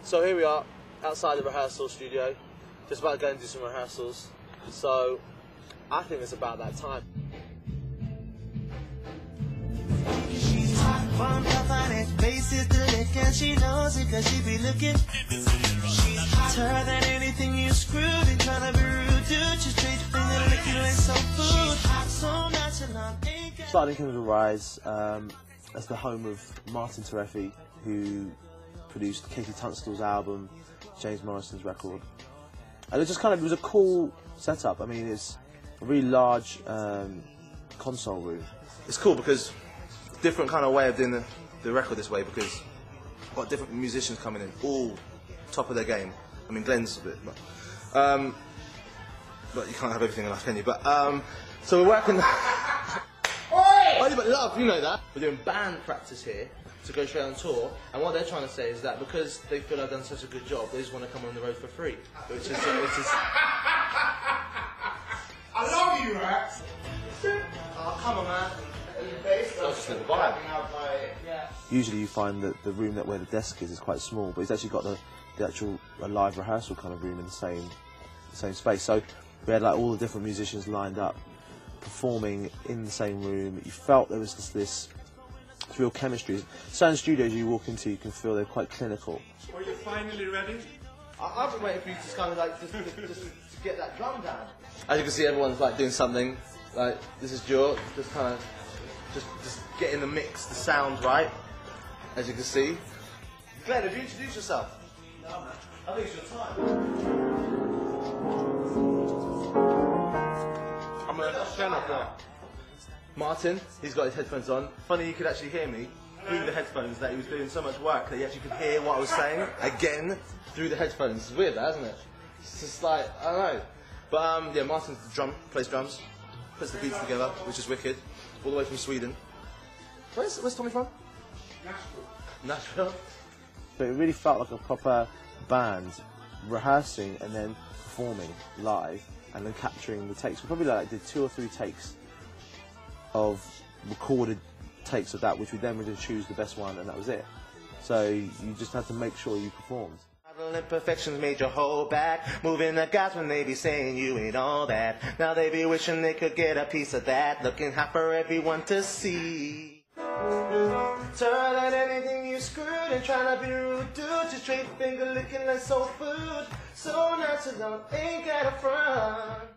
So here we are, outside the rehearsal studio, just about to go and do some rehearsals. So I think it's about that time. She's hot, bumped up on that face is the lick, and she knows it cause she be looking. She's hotter than anything you screwed and trying to be rude, dude. Just straight finger licking like some food. So nonchalant, ain't got Starting Kings Will Rise as the home of Martin Terefi, who produced Katie Tunstall's album, James Morrison's record. And it just kind of, it was a cool setup. I mean, it's a really large console room. It's cool because different kind of way of doing the record this way, because I've got different musicians coming in, all top of their game. I mean, Glenn's a bit, but you can't have everything enough, can you? But so we're working. Oh, but love, you know that. We're doing band practice here to go straight on tour, and what they're trying to say is that because they feel I've done such a good job, they just want to come on the road for free, which is I love you, Rex. Oh, come on, man. That's just a vibe. Usually you find that the room where the desk is quite small, but it's actually got the actual live rehearsal kind of room in the same space. So we had like all the different musicians lined up, performing in the same room. You felt there was this real chemistry. Certain studios you walk into, you can feel they're quite clinical. Are you finally ready? I've been waiting for you to kind of like just to get that drum down. As you can see, everyone's like doing something. Like this is Joe, just kind of just getting the mix, the sound right. As you can see. Glenn, have you introduced yourself? No, man. I think it's your time. I'm gonna stand up there. Martin, he's got his headphones on. Funny, you could actually hear me through the headphones, that he was doing so much work that you actually could hear what I was saying again through the headphones. It's weird, that, isn't it? It's just like, I don't know. But yeah, Martin plays drums, puts the beats together, which is wicked. All the way from Sweden. Where's Tommy from? Nashville. But it really felt like a proper band rehearsing and then performing live and then capturing the takes. We probably did 2 or 3 takes of recorded takes of that, which we then would choose the best one, and that was it. So you just had to make sure you performed. Imperfections made you hold back, moving the guys when they be saying you ain't all that. Now they be wishing they could get a piece of that, looking hot for everyone to see. Turn on anything you screwed and trying to be rude, dude. Just straight finger licking like soul food. So natural, ain't got a front.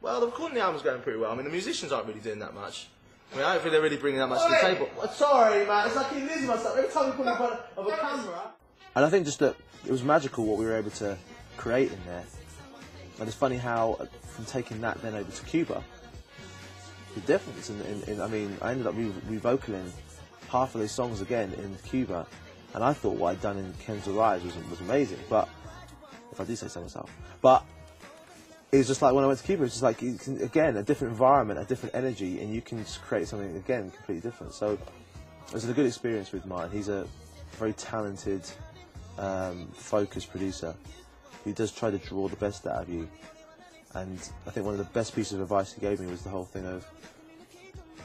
Well, the recording the album's going pretty well. I mean, the musicians aren't really doing that much. I mean, I don't think they're really bringing that much to the table. Sorry, man. It's like I'm losing myself every time we put in front of a camera. And I think just that it was magical what we were able to create in there. And it's funny how, from taking that then over to Cuba, the difference I mean, I ended up revocaling half of those songs again in Cuba, and I thought what I'd done in Kings Will Rise was amazing. But if I do say so myself, but it was just like when I went to Cuba, it's just like again a different environment, a different energy, and you can just create something again completely different. So it was a good experience with Martin. He's a very talented, focused producer who does try to draw the best out of you. And I think one of the best pieces of advice he gave me was the whole thing of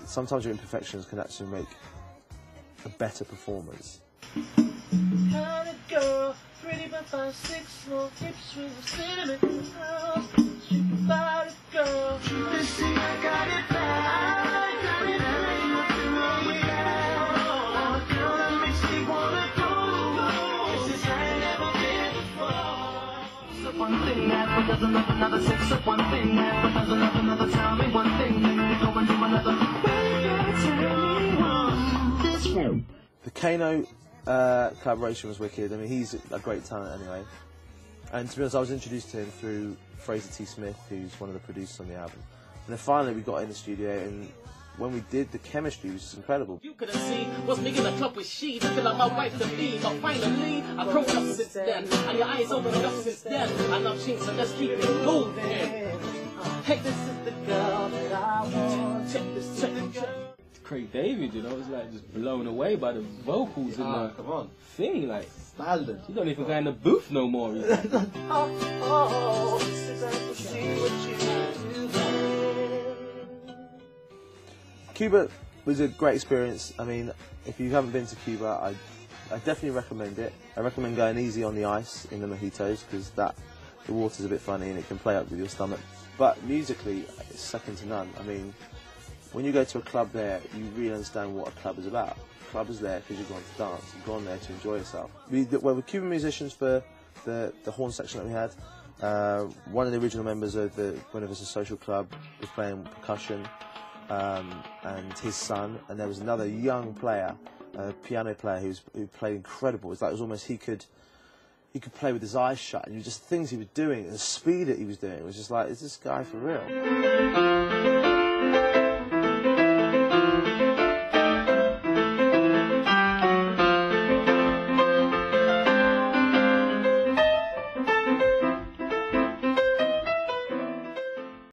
sometimes your imperfections can actually make a better performance. How'd it go? Pretty by 5, 6 small tips with a cinnamon house. Shoot about it, girl. You see, I got it back. I got it back. Nothing wrong with that. A girl that makes me wanna go. This is how I never been before. So one thing that doesn't love another six. So one thing that doesn't love another. Tell me one thing, then we go and do another. Tell me one. This one. The Kano collaboration was wicked. I mean, he's a great talent anyway. And to be honest, I was introduced to him through Fraser T. Smith, who's one of the producers on the album. And then finally we got in the studio, and when we did, the chemistry was just incredible. You could have seen what's making a club with she, looking like my wife to be. But finally, I've grown up since then, and your eyes opened up since then. I love changing, so let's keep it moving. Hey, this is the girl that I want. Check this, check this. Craig David, you know, I was like just blown away by the vocals and the thing, like standard. You don't even go in the booth no more. You know? Cuba was a great experience. I mean, if you haven't been to Cuba, I I definitely recommend it. I recommend going easy on the ice in the mojitos because the water's a bit funny and it can play up with your stomach. But musically, it's second to none. I mean, when you go to a club there, you really understand what a club is about. A club is there because you're going to dance. You've gone there to enjoy yourself. We're Cuban musicians for the horn section that we had. One of the original members of the Buena Vista Social Club was playing percussion, and his son, and there was another young player, a piano player who played incredible. It was almost he could play with his eyes shut, and just the things he was doing, and the speed that he was doing, it was just like, is this guy for real?